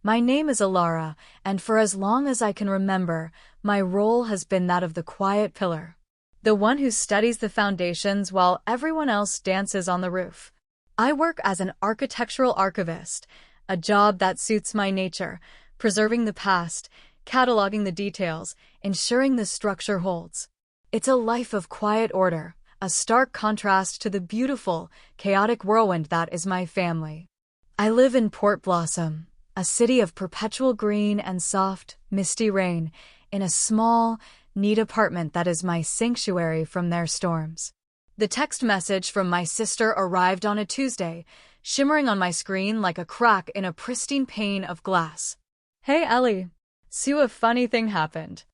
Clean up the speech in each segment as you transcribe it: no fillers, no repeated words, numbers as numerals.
My name is Alara, and for as long as I can remember, my role has been that of the quiet pillar. The one who studies the foundations while everyone else dances on the roof. I work as an architectural archivist, a job that suits my nature, preserving the past, cataloging the details, ensuring the structure holds. It's a life of quiet order, a stark contrast to the beautiful, chaotic whirlwind that is my family. I live in Port Blossom, a city of perpetual green and soft, misty rain, in a small, neat apartment that is my sanctuary from their storms. The text message from my sister arrived on a Tuesday, shimmering on my screen like a crack in a pristine pane of glass. Hey Ellie, see a funny thing happened.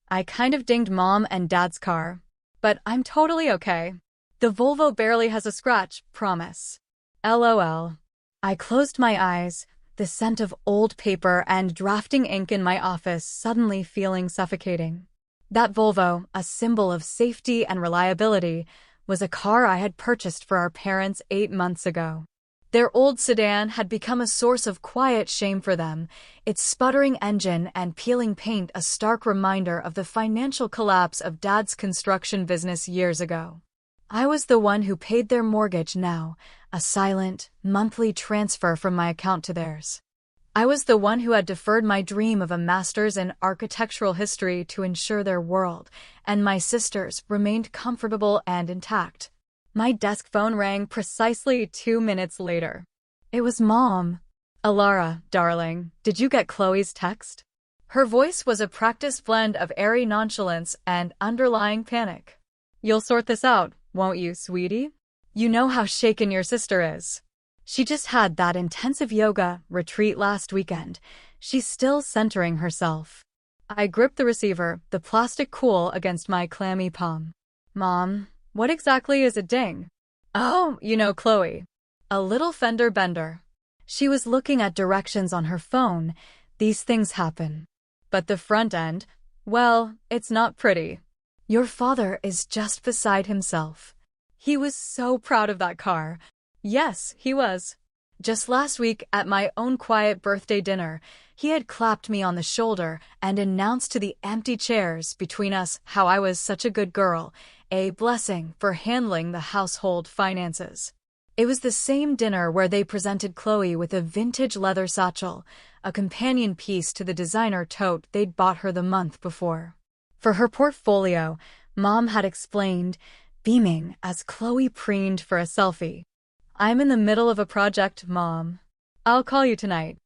I kind of dinged Mom and Dad's car, but I'm totally okay. The Volvo barely has a scratch, promise. LOL. I closed my eyes, the scent of old paper and drafting ink in my office suddenly feeling suffocating. That Volvo, a symbol of safety and reliability, was a car I had purchased for our parents 8 months ago. Their old sedan had become a source of quiet shame for them, its sputtering engine and peeling paint a stark reminder of the financial collapse of Dad's construction business years ago. I was the one who paid their mortgage now, a silent, monthly transfer from my account to theirs. I was the one who had deferred my dream of a master's in architectural history to ensure their world, and my sisters remained comfortable and intact. My desk phone rang precisely 2 minutes later. It was Mom. Alara, darling, did you get Chloe's text? Her voice was a practiced blend of airy nonchalance and underlying panic. You'll sort this out, won't you, sweetie? You know how shaken your sister is. She just had that intensive yoga retreat last weekend. She's still centering herself. I gripped the receiver, the plastic cool against my clammy palm. Mom, what exactly is a ding? Oh, Chloe. A little fender bender. She was looking at directions on her phone. These things happen. But the front end, well, it's not pretty. Your father is just beside himself. He was so proud of that car. Yes, he was. Just last week, at my own quiet birthday dinner, he had clapped me on the shoulder and announced to the empty chairs between us how I was such a good girl, a blessing for handling the household finances. It was the same dinner where they presented Chloe with a vintage leather satchel, a companion piece to the designer tote they'd bought her the month before. For her portfolio, Mom had explained, beaming as Chloe preened for a selfie. I'm in the middle of a project, Mom. I'll call you tonight.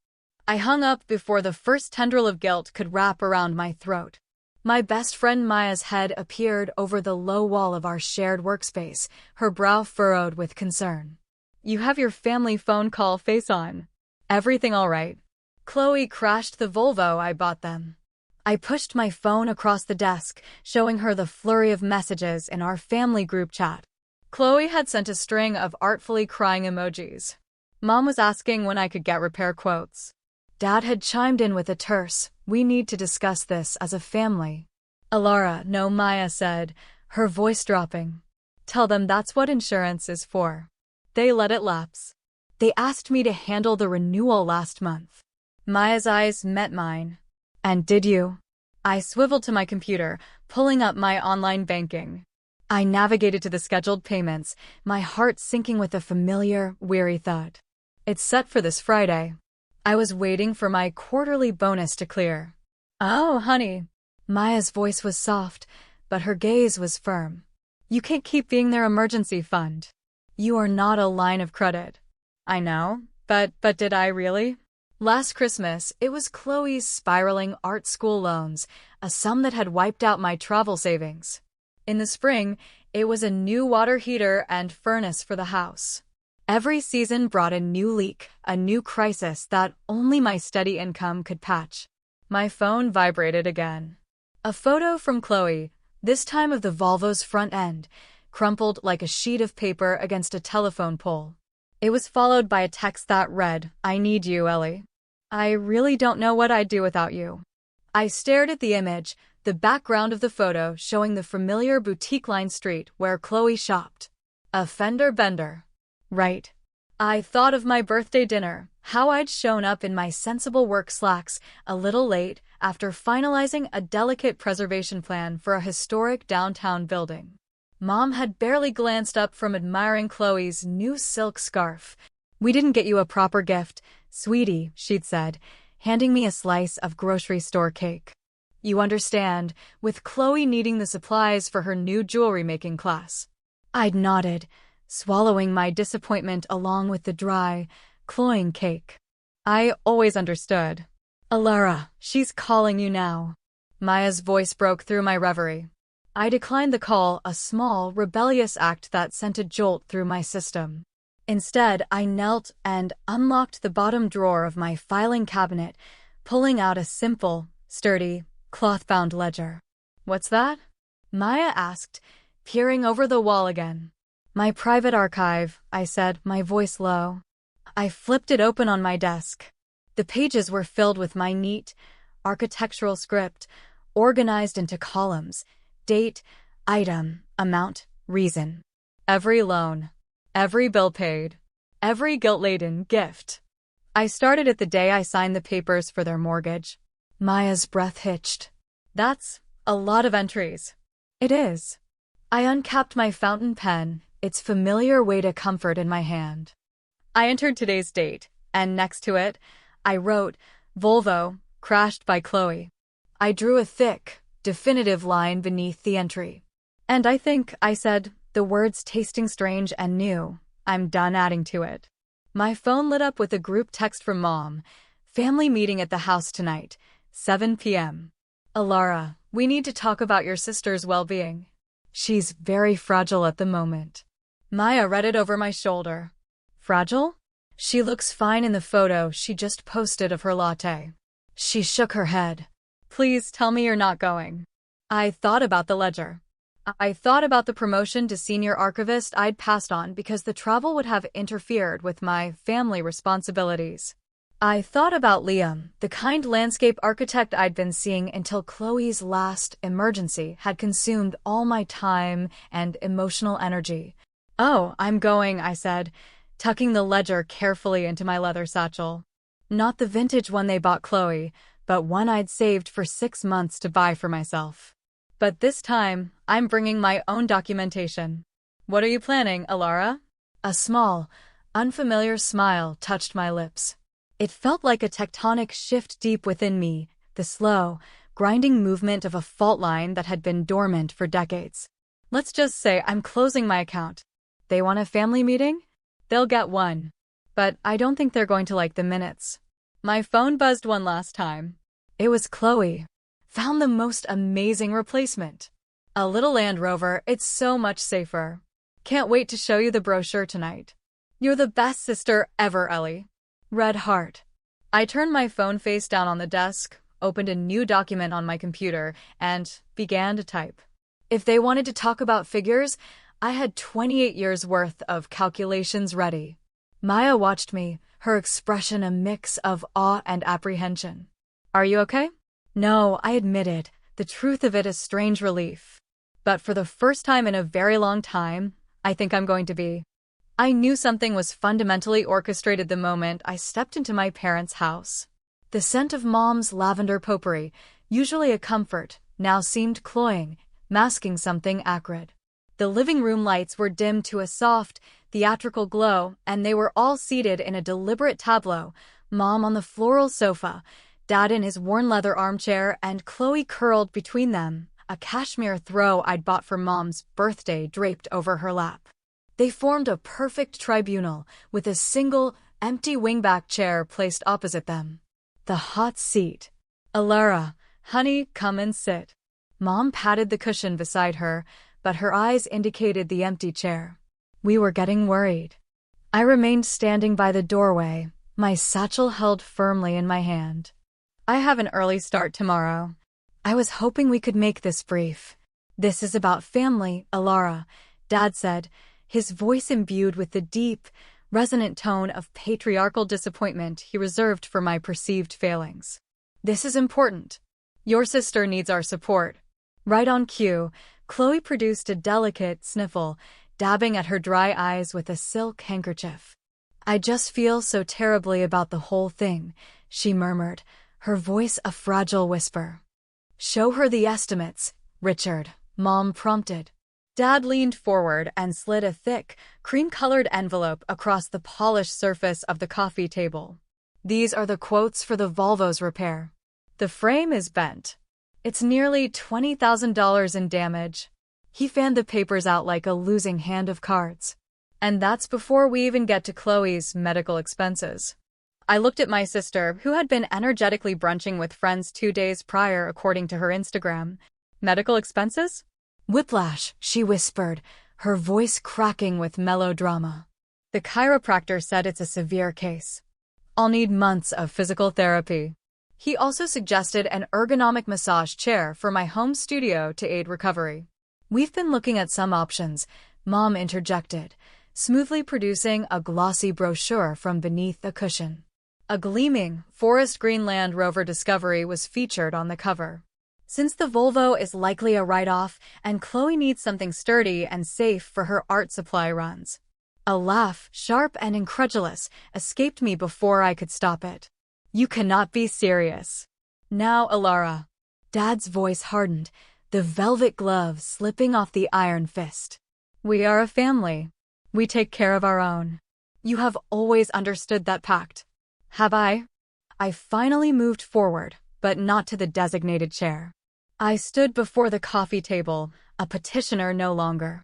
I hung up before the first tendril of guilt could wrap around my throat. My best friend Maya's head appeared over the low wall of our shared workspace, her brow furrowed with concern. You have your family phone call face on. Everything all right? Chloe crashed the Volvo I bought them. I pushed my phone across the desk, showing her the flurry of messages in our family group chat. Chloe had sent a string of artfully crying emojis. Mom was asking when I could get repair quotes. Dad had chimed in with a terse, we need to discuss this as a family. Alara, no, Maya said, her voice dropping. Tell them that's what insurance is for. They let it lapse. They asked me to handle the renewal last month. Maya's eyes met mine. And did you? I swiveled to my computer, pulling up my online banking. I navigated to the scheduled payments, my heart sinking with a familiar, weary thought. It's set for this Friday. I was waiting for my quarterly bonus to clear. Oh, honey. Maya's voice was soft, but her gaze was firm. You can't keep being their emergency fund. You are not a line of credit. I know, but did I really? Last Christmas, it was Chloe's spiraling art school loans, a sum that had wiped out my travel savings. In the spring, it was a new water heater and furnace for the house. Every season brought a new leak, a new crisis that only my steady income could patch. My phone vibrated again. A photo from Chloe, this time of the Volvo's front end, crumpled like a sheet of paper against a telephone pole. It was followed by a text that read, I need you, Ellie. I really don't know what I'd do without you. I stared at the image, the background of the photo showing the familiar boutique-lined street where Chloe shopped. A fender bender. Right. I thought of my birthday dinner, How I'd shown up in my sensible work slacks a little late after finalizing a delicate preservation plan for a historic downtown building. Mom had barely glanced up from admiring Chloe's new silk scarf. "We didn't get you a proper gift, sweetie," she'd said, handing me a slice of grocery store cake. "You understand, with Chloe needing the supplies for her new jewelry-making class." I'd nodded, swallowing my disappointment along with the dry, cloying cake. I always understood. "Alara, she's calling you now." Maya's voice broke through my reverie. I declined the call, a small, rebellious act that sent a jolt through my system. Instead, I knelt and unlocked the bottom drawer of my filing cabinet, pulling out a simple, sturdy, cloth-bound ledger. "What's that?" Maya asked, peering over the wall again. "My private archive," I said, my voice low. I flipped it open on my desk. The pages were filled with my neat, architectural script, organized into columns: date, item, amount, reason. Every loan, every bill paid, every guilt-laden gift. I started at the day I signed the papers for their mortgage. Maya's breath hitched. "That's a lot of entries." "It is." I uncapped my fountain pen, its familiar weight of comfort in my hand. I entered today's date, and next to it, I wrote, "Volvo, crashed by Chloe." I drew a thick, definitive line beneath the entry. "And I think," I said, the words tasting strange and new, "I'm done adding to it." My phone lit up with a group text from Mom. "Family meeting at the house tonight, 7 p.m. Alara, we need to talk about your sister's well-being. She's very fragile at the moment." Maya read it over my shoulder. "Fragile? She looks fine in the photo she just posted of her latte." She shook her head. "Please tell me you're not going." I thought about the ledger. I thought about the promotion to senior archivist I'd passed on because the travel would have interfered with my family responsibilities. I thought about Liam, the kind landscape architect I'd been seeing until Chloe's last emergency had consumed all my time and emotional energy. "Oh, I'm going," I said, tucking the ledger carefully into my leather satchel. Not the vintage one they bought Chloe, but one I'd saved for 6 months to buy for myself. But this time, I'm bringing my own documentation. "What are you planning, Alara?" A small, unfamiliar smile touched my lips. It felt like a tectonic shift deep within me, the slow, grinding movement of a fault line that had been dormant for decades. "Let's just say I'm closing my account. They want a family meeting? They'll get one. But I don't think they're going to like the minutes." My phone buzzed one last time. It was Chloe. "Found the most amazing replacement. A little Land Rover, it's so much safer. Can't wait to show you the brochure tonight. You're the best sister ever, Ellie." Red heart. I turned my phone face down on the desk, opened a new document on my computer, and began to type. If they wanted to talk about figures, I had 28 years' worth of calculations ready. Maya watched me, her expression a mix of awe and apprehension. "Are you okay?" "No," I admitted, the truth of it a strange relief. "But for the first time in a very long time, I think I'm going to be." I knew something was fundamentally orchestrated the moment I stepped into my parents' house. The scent of Mom's lavender potpourri, usually a comfort, now seemed cloying, masking something acrid. The living room lights were dimmed to a soft, theatrical glow, and they were all seated in a deliberate tableau, Mom on the floral sofa, Dad in his worn leather armchair, and Chloe curled between them, a cashmere throw I'd bought for Mom's birthday draped over her lap. They formed a perfect tribunal, with a single, empty wingback chair placed opposite them. The hot seat. "Alara, honey, come and sit." Mom patted the cushion beside her, but her eyes indicated the empty chair. We were getting worried. I remained standing by the doorway, my satchel held firmly in my hand. "I have an early start tomorrow. I was hoping we could make this brief." "This is about family, Alara," Dad said, his voice imbued with the deep, resonant tone of patriarchal disappointment he reserved for my perceived failings. "This is important. Your sister needs our support." Right on cue, Chloe produced a delicate sniffle, dabbing at her dry eyes with a silk handkerchief. I just feel so terribly about the whole thing, she murmured, her voice a fragile whisper. Show her the estimates, Richard, Mom prompted. Dad leaned forward and slid a thick, cream-colored envelope across the polished surface of the coffee table. These are the quotes for the Volvo's repair. The frame is bent. It's nearly $20,000 in damage. He fanned the papers out like a losing hand of cards. And that's before we even get to Chloe's medical expenses. I looked at my sister, who had been energetically brunching with friends 2 days prior according to her Instagram. Medical expenses? Whiplash, she whispered, her voice cracking with melodrama. The chiropractor said it's a severe case. I'll need months of physical therapy. He also suggested an ergonomic massage chair for my home studio to aid recovery. We've been looking at some options, Mom interjected, smoothly producing a glossy brochure from beneath a cushion. A gleaming, forest green Land Rover Discovery was featured on the cover. Since the Volvo is likely a write-off and Chloe needs something sturdy and safe for her art supply runs. A laugh, sharp and incredulous, escaped me before I could stop it. You cannot be serious. Now, Alara. Dad's voice hardened, the velvet glove slipping off the iron fist. We are a family. We take care of our own. You have always understood that pact. Have I? I finally moved forward, but not to the designated chair. I stood before the coffee table, a petitioner no longer.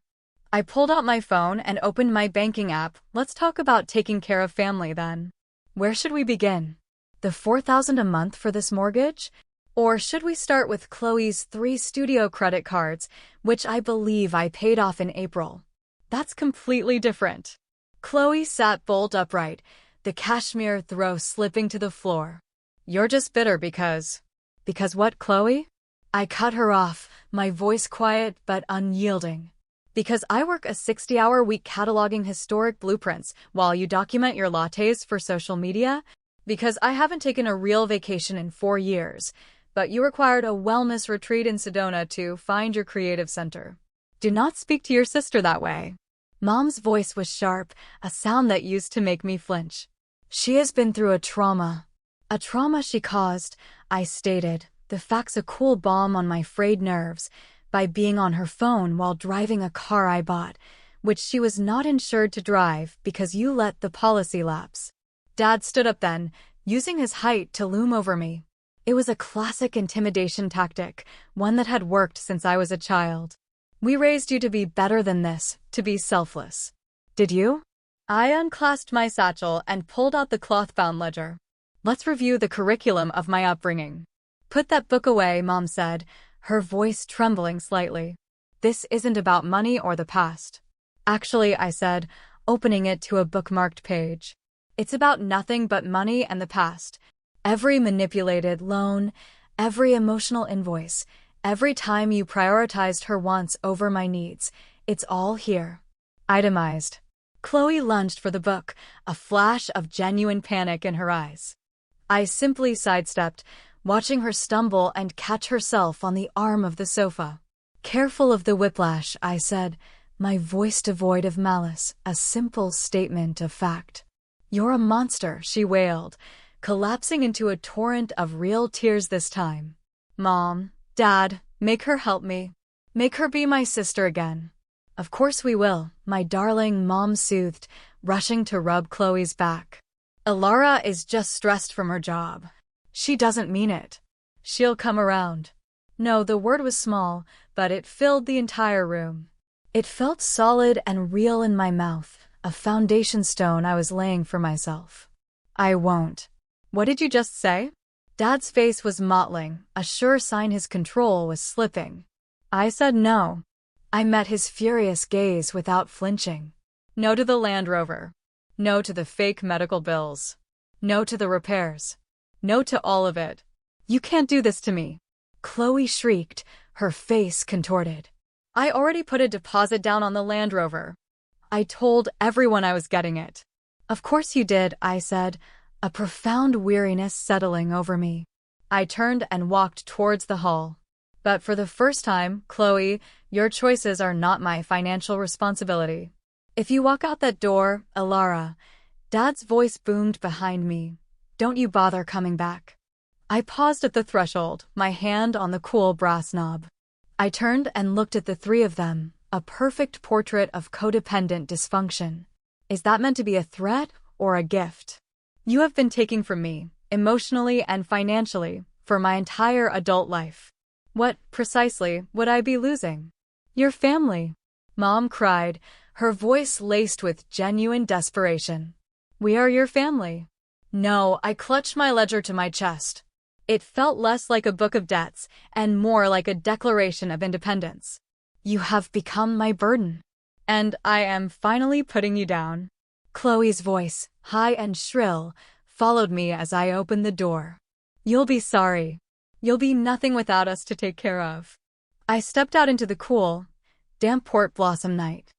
I pulled out my phone and opened my banking app. Let's talk about taking care of family then. Where should we begin? The $4,000 a month for this mortgage? Or should we start with Chloe's 3 studio credit cards, which I believe I paid off in April? That's completely different. Chloe sat bolt upright, the cashmere throw slipping to the floor. You're just bitter because... Because what, Chloe? I cut her off, my voice quiet but unyielding. Because I work a 60-hour week cataloging historic blueprints while you document your lattes for social media? Because I haven't taken a real vacation in 4 years, but you required a wellness retreat in Sedona to find your creative center. Do not speak to your sister that way. Mom's voice was sharp, a sound that used to make me flinch. She has been through a trauma. A trauma she caused, I stated, the facts a cool balm on my frayed nerves, by being on her phone while driving a car I bought, which she was not insured to drive because you let the policy lapse. Dad stood up then, using his height to loom over me. It was a classic intimidation tactic, one that had worked since I was a child. We raised you to be better than this, to be selfless. Did you? I unclasped my satchel and pulled out the cloth-bound ledger. Let's review the curriculum of my upbringing. Put that book away, Mom said, her voice trembling slightly. This isn't about money or the past. Actually, I said, opening it to a bookmarked page. It's about nothing but money and the past. Every manipulated loan, every emotional invoice, every time you prioritized her wants over my needs, it's all here. Itemized. Chloe lunged for the book, a flash of genuine panic in her eyes. I simply sidestepped, watching her stumble and catch herself on the arm of the sofa. Careful of the whiplash, I said, my voice devoid of malice, a simple statement of fact. You're a monster, she wailed, collapsing into a torrent of real tears this time. Mom, Dad, make her help me. Make her be my sister again. Of course we will, my darling, Mom soothed, rushing to rub Chloe's back. Alara is just stressed from her job. She doesn't mean it. She'll come around. No, the word was small, but it filled the entire room. It felt solid and real in my mouth, a foundation stone I was laying for myself. I won't. What did you just say? Dad's face was mottling, a sure sign his control was slipping. I said no. I met his furious gaze without flinching. No to the Land Rover. No to the fake medical bills. No to the repairs. No to all of it. You can't do this to me. Chloe shrieked, her face contorted. I already put a deposit down on the Land Rover. I told everyone I was getting it. Of course you did, I said, a profound weariness settling over me. I turned and walked towards the hall. But for the first time, Chloe, your choices are not my financial responsibility. If you walk out that door, Alara, Dad's voice boomed behind me. Don't you bother coming back. I paused at the threshold, my hand on the cool brass knob. I turned and looked at the three of them, a perfect portrait of codependent dysfunction. Is that meant to be a threat or a gift? You have been taking from me, emotionally and financially, for my entire adult life. What, precisely, would I be losing? Your family. Mom cried, her voice laced with genuine desperation. We are your family. No, I clutched my ledger to my chest. It felt less like a book of debts and more like a declaration of independence. You have become my burden. And I am finally putting you down. Chloe's voice, high and shrill, followed me as I opened the door. You'll be sorry. You'll be nothing without us to take care of. I stepped out into the cool, damp port blossom night.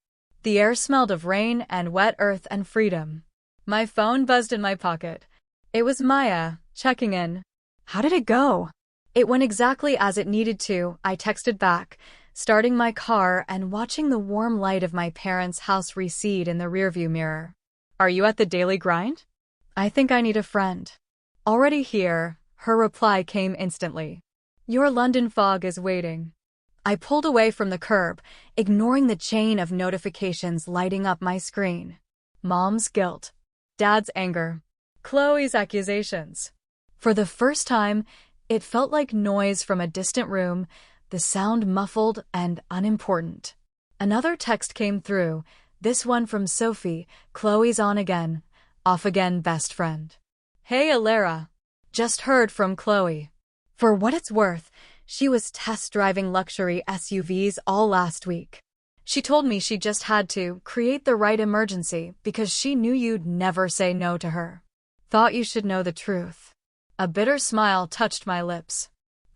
The air smelled of rain and wet earth and freedom. My phone buzzed in my pocket. It was Maya, checking in. How did it go? It went exactly as it needed to, I texted back, starting my car and watching the warm light of my parents' house recede in the rearview mirror. Are you at the daily grind? I think I need a friend. Already here, her reply came instantly. Your London fog is waiting. I pulled away from the curb, ignoring the chain of notifications lighting up my screen. Mom's guilt. Dad's anger. Chloe's accusations. For the first time, it felt like noise from a distant room, the sound muffled and unimportant. Another text came through, this one from Sophie, Chloe's on again, off again best friend. Hey Alara. Just heard from Chloe. For what it's worth, she was test driving luxury SUVs all last week. She told me she just had to create the right emergency because she knew you'd never say no to her. Thought you should know the truth. A bitter smile touched my lips.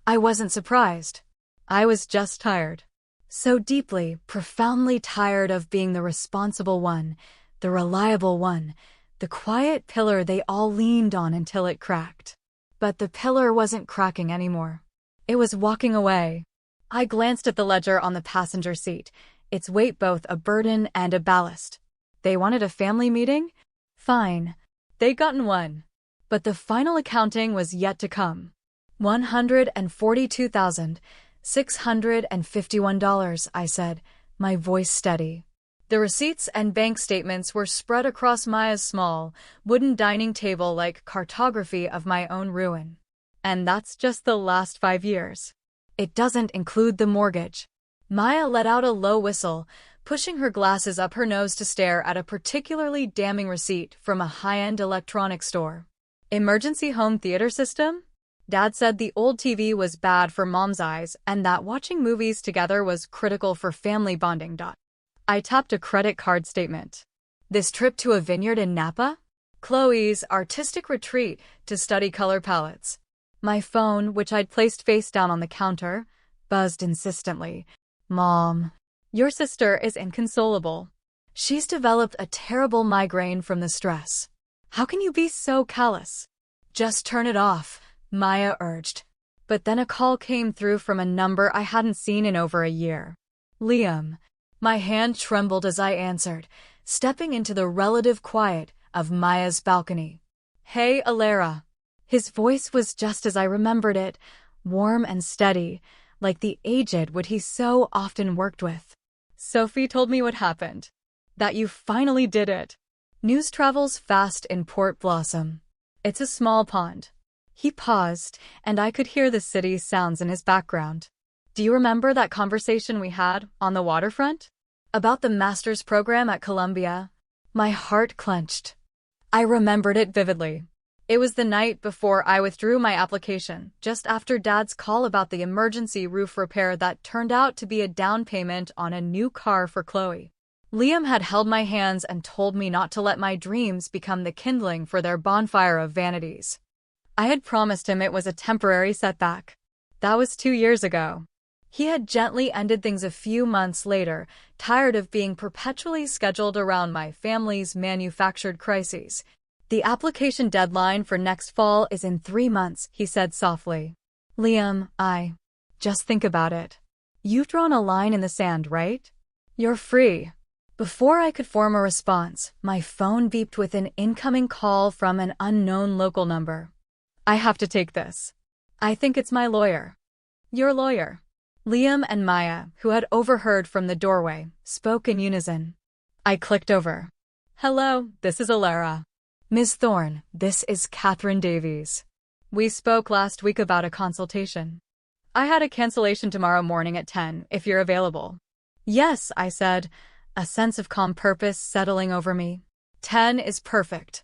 I wasn't surprised. I was just tired. So deeply, profoundly tired of being the responsible one, the reliable one, the quiet pillar they all leaned on until it cracked. But the pillar wasn't cracking anymore. It was walking away. I glanced at the ledger on the passenger seat, its weight both a burden and a ballast. They wanted a family meeting? Fine. They'd gotten one. But the final accounting was yet to come. $142,651, I said, my voice steady. The receipts and bank statements were spread across Maya's small, wooden dining table like cartography of my own ruin. And that's just the last 5 years. It doesn't include the mortgage. Maya let out a low whistle, pushing her glasses up her nose to stare at a particularly damning receipt from a high-end electronics store. Emergency home theater system? Dad said the old TV was bad for Mom's eyes and that watching movies together was critical for family bonding. I tapped a credit card statement. This trip to a vineyard in Napa? Chloe's artistic retreat to study color palettes. My phone, which I'd placed face down on the counter, buzzed insistently. Mom, your sister is inconsolable. She's developed a terrible migraine from the stress. How can you be so callous? Just turn it off, Maya urged. But then a call came through from a number I hadn't seen in over a year. Liam. My hand trembled as I answered, stepping into the relative quiet of Maya's balcony. Hey, Alara. His voice was just as I remembered it, warm and steady, like the aged would he so often worked with. Sophie told me what happened. That you finally did it. News travels fast in Port Blossom. It's a small pond. He paused, and I could hear the city's sounds in his background. Do you remember that conversation we had on the waterfront? About the master's program at Columbia? My heart clenched. I remembered it vividly. It was the night before I withdrew my application, just after Dad's call about the emergency roof repair that turned out to be a down payment on a new car for Chloe. Liam had held my hands and told me not to let my dreams become the kindling for their bonfire of vanities. I had promised him it was a temporary setback. That was 2 years ago. He had gently ended things a few months later, tired of being perpetually scheduled around my family's manufactured crises. The application deadline for next fall is in 3 months, he said softly. Liam, just think about it. You've drawn a line in the sand, right? You're free. Before I could form a response, my phone beeped with an incoming call from an unknown local number. I have to take this. I think it's my lawyer. Your lawyer. Liam and Maya, who had overheard from the doorway, spoke in unison. I clicked over. Hello, this is Alara. Ms. Thorne, this is Catherine Davies. We spoke last week about a consultation. I had a cancellation tomorrow morning at 10, if you're available. Yes, I said, a sense of calm purpose settling over me. 10 is perfect.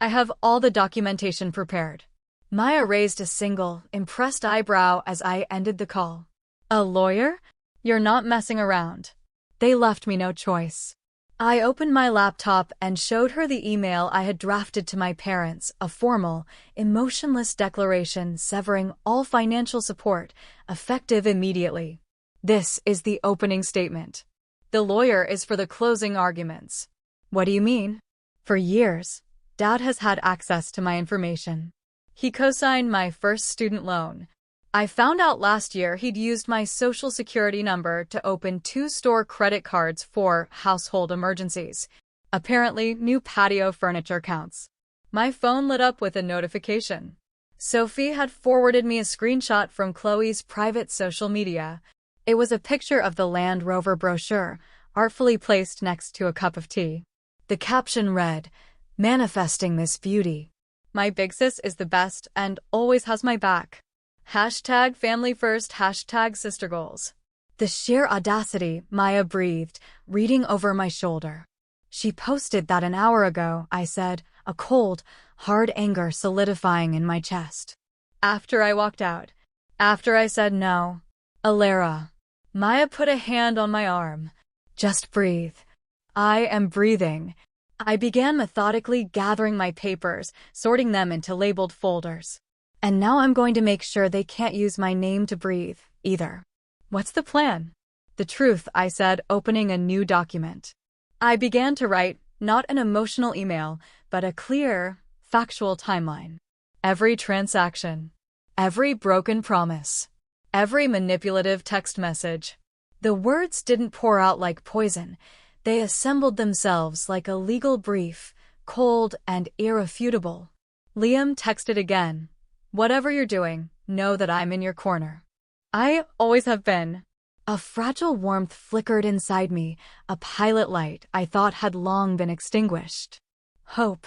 I have all the documentation prepared. Maya raised a single, impressed eyebrow as I ended the call. A lawyer? You're not messing around. They left me no choice. I opened my laptop and showed her the email I had drafted to my parents, a formal, emotionless declaration severing all financial support, effective immediately. This is the opening statement. The lawyer is for the closing arguments. What do you mean? For years, Dad has had access to my information. He co-signed my first student loan. I found out last year he'd used my social security number to open 2 store credit cards for household emergencies. Apparently, new patio furniture counts. My phone lit up with a notification. Sophie had forwarded me a screenshot from Chloe's private social media. It was a picture of the Land Rover brochure, artfully placed next to a cup of tea. The caption read, "Manifesting this beauty. My big sis is the best and always has my back. Hashtag family first, hashtag sister goals." The sheer audacity, Maya breathed, reading over my shoulder. She posted that an hour ago, I said, a cold, hard anger solidifying in my chest. After I walked out. After I said no. Alara. Maya put a hand on my arm. Just breathe. I am breathing. I began methodically gathering my papers, sorting them into labeled folders. And now I'm going to make sure they can't use my name to breathe, either. What's the plan? The truth, I said, opening a new document. I began to write, not an emotional email, but a clear, factual timeline. Every transaction. Every broken promise. Every manipulative text message. The words didn't pour out like poison. They assembled themselves like a legal brief, cold and irrefutable. Liam texted again. Whatever you're doing, know that I'm in your corner. I always have been. A fragile warmth flickered inside me, a pilot light I thought had long been extinguished. Hope.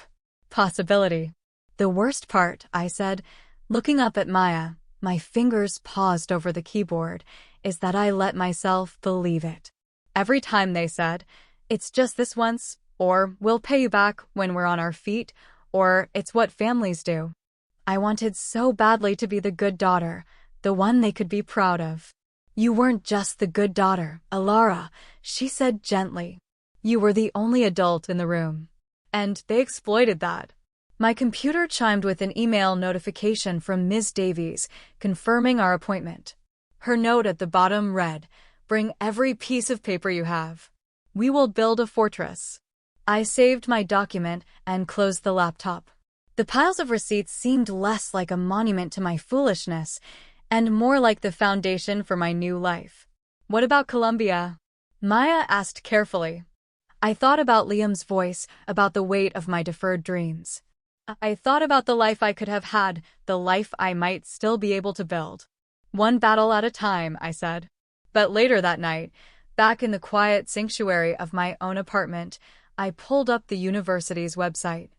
Possibility. The worst part, I said, looking up at Maya, my fingers paused over the keyboard, is that I let myself believe it. Every time they said, "It's just this once," or "We'll pay you back when we're on our feet," or "It's what families do." I wanted so badly to be the good daughter, the one they could be proud of. You weren't just the good daughter, Alara, she said gently. You were the only adult in the room. And they exploited that. My computer chimed with an email notification from Ms. Davies, confirming our appointment. Her note at the bottom read, "Bring every piece of paper you have. We will build a fortress." I saved my document and closed the laptop. The piles of receipts seemed less like a monument to my foolishness and more like the foundation for my new life. What about Colombia? Maya asked carefully. I thought about Liam's voice, about the weight of my deferred dreams. I thought about the life I could have had, the life I might still be able to build. One battle at a time, I said. But later that night, back in the quiet sanctuary of my own apartment, I pulled up the university's website.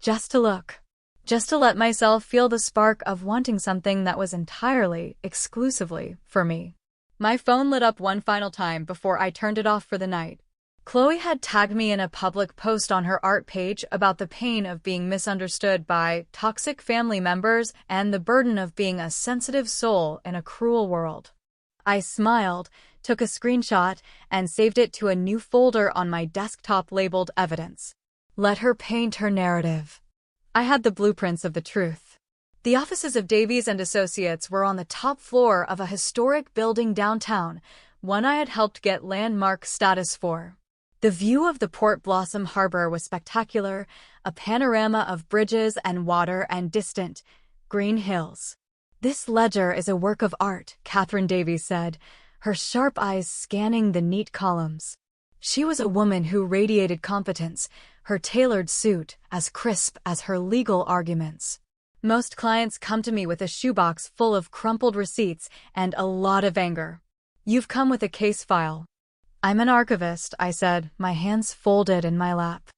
Just to look. Just to let myself feel the spark of wanting something that was entirely, exclusively, for me. My phone lit up one final time before I turned it off for the night. Chloe had tagged me in a public post on her art page about the pain of being misunderstood by toxic family members and the burden of being a sensitive soul in a cruel world. I smiled, took a screenshot, and saved it to a new folder on my desktop labeled Evidence. Let her paint her narrative. I had the blueprints of the truth. The offices of Davies and Associates were on the top floor of a historic building downtown, one I had helped get landmark status for. The view of the Port Blossom Harbor was spectacular, a panorama of bridges and water and distant, green hills. This ledger is a work of art, Catherine Davies said, her sharp eyes scanning the neat columns. She was a woman who radiated competence, her tailored suit as crisp as her legal arguments. Most clients come to me with a shoebox full of crumpled receipts and a lot of anger. You've come with a case file. I'm an archivist, I said, my hands folded in my lap.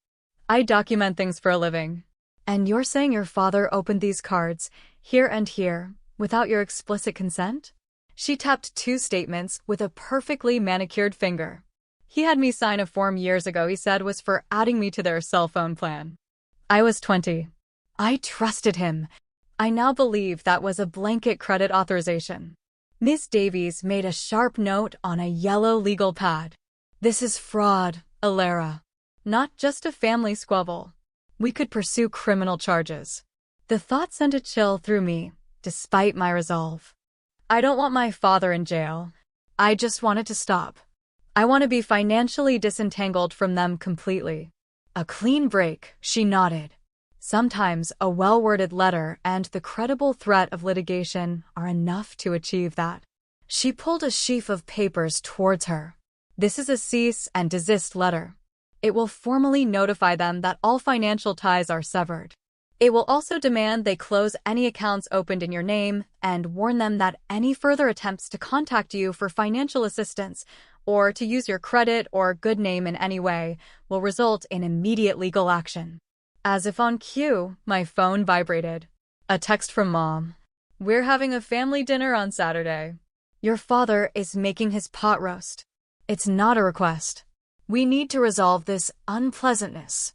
I document things for a living. And you're saying your father opened these cards, here and here, without your explicit consent? She tapped 2 statements with a perfectly manicured finger. He had me sign a form years ago he said was for adding me to their cell phone plan. I was 20. I trusted him. I now believe that was a blanket credit authorization. Ms. Davies made a sharp note on a yellow legal pad. This is fraud, Alara. Not just a family squabble. We could pursue criminal charges. The thought sent a chill through me, despite my resolve. I don't want my father in jail. I just want it to stop. I want to be financially disentangled from them completely. A clean break, she nodded. Sometimes a well-worded letter and the credible threat of litigation are enough to achieve that. She pulled a sheaf of papers towards her. This is a cease and desist letter. It will formally notify them that all financial ties are severed. It will also demand they close any accounts opened in your name and warn them that any further attempts to contact you for financial assistance or to use your credit or good name in any way will result in immediate legal action. As if on cue, my phone vibrated. A text from Mom. We're having a family dinner on Saturday. Your father is making his pot roast. It's not a request. We need to resolve this unpleasantness.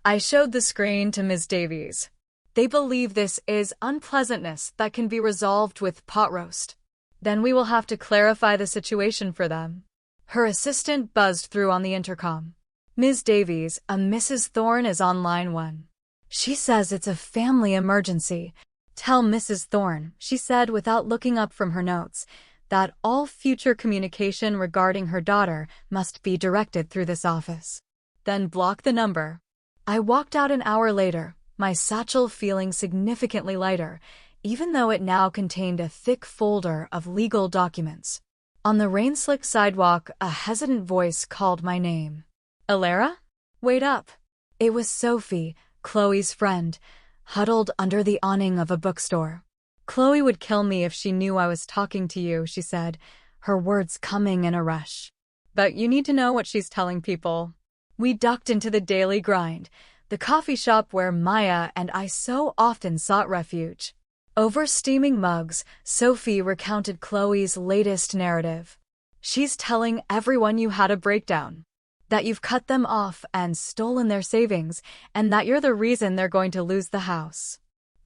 I showed the screen to Ms. Davies. They believe this is unpleasantness that can be resolved with pot roast. Then we will have to clarify the situation for them. Her assistant buzzed through on the intercom. Ms. Davies, a Mrs. Thorne is on line 1. She says it's a family emergency. Tell Mrs. Thorne, she said without looking up from her notes, that all future communication regarding her daughter must be directed through this office. Then block the number. I walked out an hour later, my satchel feeling significantly lighter, even though it now contained a thick folder of legal documents. On the rain-slick sidewalk, a hesitant voice called my name. Alara? Wait up. It was Sophie, Chloe's friend, huddled under the awning of a bookstore. Chloe would kill me if she knew I was talking to you, she said, her words coming in a rush. But you need to know what she's telling people. We ducked into the daily grind, the coffee shop where Maya and I so often sought refuge. Over steaming mugs, Sophie recounted Chloe's latest narrative. She's telling everyone you had a breakdown, that you've cut them off and stolen their savings, and that you're the reason they're going to lose the house.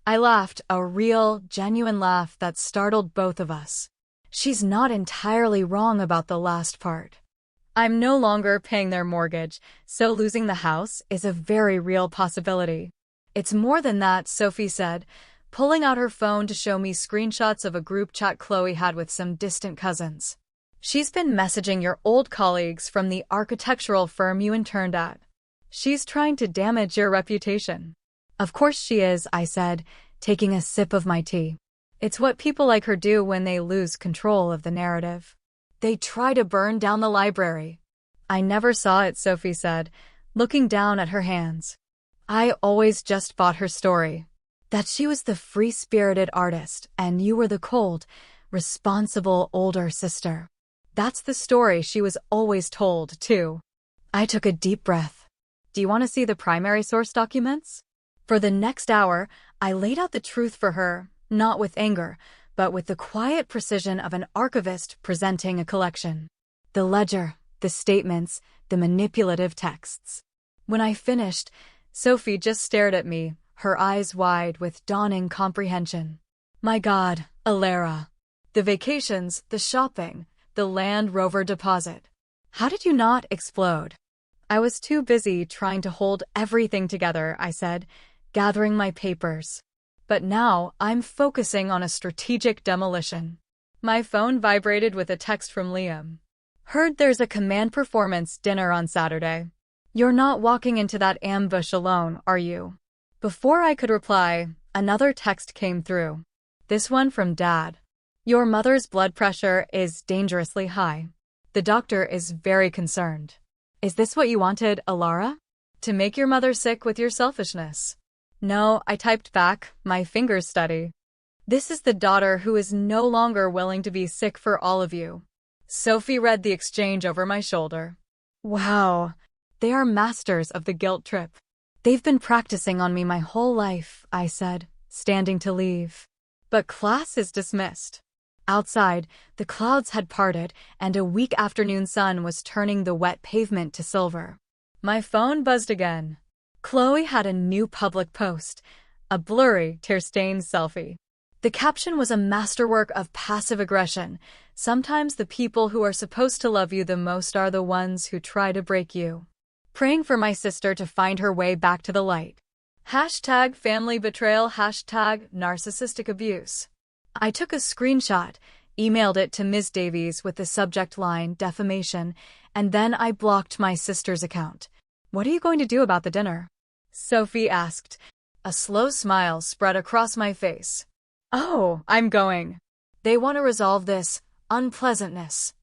I laughed, a real, genuine laugh that startled both of us. She's not entirely wrong about the last part. I'm no longer paying their mortgage, so losing the house is a very real possibility. It's more than that, Sophie said, pulling out her phone to show me screenshots of a group chat Chloe had with some distant cousins. She's been messaging your old colleagues from the architectural firm you interned at. She's trying to damage your reputation. Of course she is, I said, taking a sip of my tea. It's what people like her do when they lose control of the narrative. They try to burn down the library. I never saw it, Sophie said, looking down at her hands. I always just bought her story. That she was the free-spirited artist and you were the cold, responsible older sister. That's the story she was always told, too. I took a deep breath. Do you want to see the primary source documents? For the next hour, I laid out the truth for her, not with anger, but with the quiet precision of an archivist presenting a collection. The ledger, the statements, the manipulative texts. When I finished, Sophie just stared at me, her eyes wide with dawning comprehension. My God, Alara. The vacations, the shopping, the Land Rover deposit. How did you not explode? I was too busy trying to hold everything together, I said, gathering my papers. But now I'm focusing on a strategic demolition. My phone vibrated with a text from Liam. Heard there's a command performance dinner on Saturday. You're not walking into that ambush alone, are you? Before I could reply, another text came through. This one from Dad. Your mother's blood pressure is dangerously high. The doctor is very concerned. Is this what you wanted, Alara? To make your mother sick with your selfishness? No, I typed back, my fingers steady. This is the daughter who is no longer willing to be sick for all of you. Sophie read the exchange over my shoulder. Wow, they are masters of the guilt trip. They've been practicing on me my whole life, I said, standing to leave. But class is dismissed. Outside, the clouds had parted, and a weak afternoon sun was turning the wet pavement to silver. My phone buzzed again. Chloe had a new public post, a blurry, tear-stained selfie. The caption was a masterwork of passive aggression. Sometimes the people who are supposed to love you the most are the ones who try to break you. Praying for my sister to find her way back to the light. Hashtag family betrayal, hashtag narcissistic abuse. I took a screenshot, emailed it to Ms. Davies with the subject line defamation, and then I blocked my sister's account. What are you going to do about the dinner? Sophie asked. A slow smile spread across my face. Oh, I'm going. They want to resolve this unpleasantness.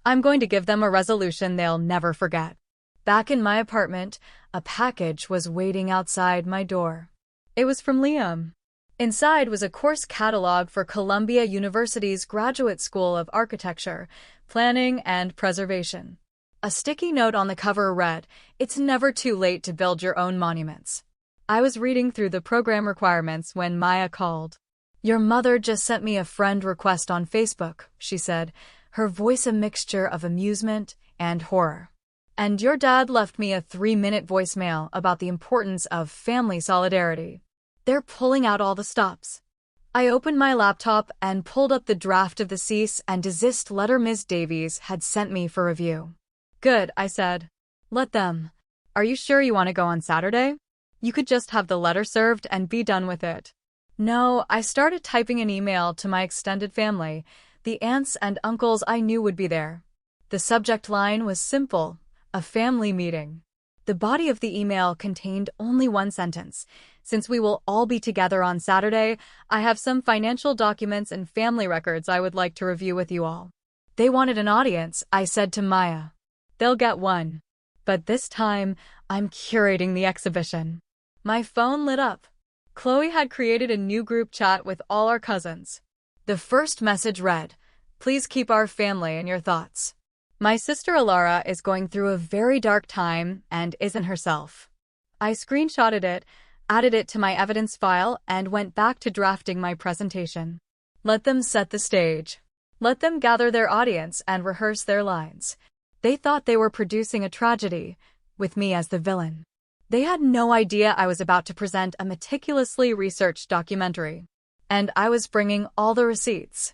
I'm going to give them a resolution they'll never forget. Back in my apartment, a package was waiting outside my door. It was from Liam. Inside was a course catalog for Columbia University's Graduate School of Architecture, Planning and Preservation. A sticky note on the cover read, "It's never too late to build your own monuments." I was reading through the program requirements when Maya called. Your mother just sent me a friend request on Facebook, she said, her voice a mixture of amusement and horror. And your dad left me a 3-minute voicemail about the importance of family solidarity. They're pulling out all the stops. I opened my laptop and pulled up the draft of the cease and desist letter Ms. Davies had sent me for review. Good, I said. Let them. Are you sure you want to go on Saturday? You could just have the letter served and be done with it. No, I started typing an email to my extended family, the aunts and uncles I knew would be there. The subject line was simple, a family meeting. The body of the email contained only one sentence. Since we will all be together on Saturday, I have some financial documents and family records I would like to review with you all. They wanted an audience, I said to Maya. They'll get one. But this time, I'm curating the exhibition. My phone lit up. Chloe had created a new group chat with all our cousins. The first message read, "Please keep our family in your thoughts. My sister Alara is going through a very dark time and isn't herself." I screenshotted it, added it to my evidence file, and went back to drafting my presentation. Let them set the stage. Let them gather their audience and rehearse their lines. They thought they were producing a tragedy, with me as the villain. They had no idea I was about to present a meticulously researched documentary. And I was bringing all the receipts.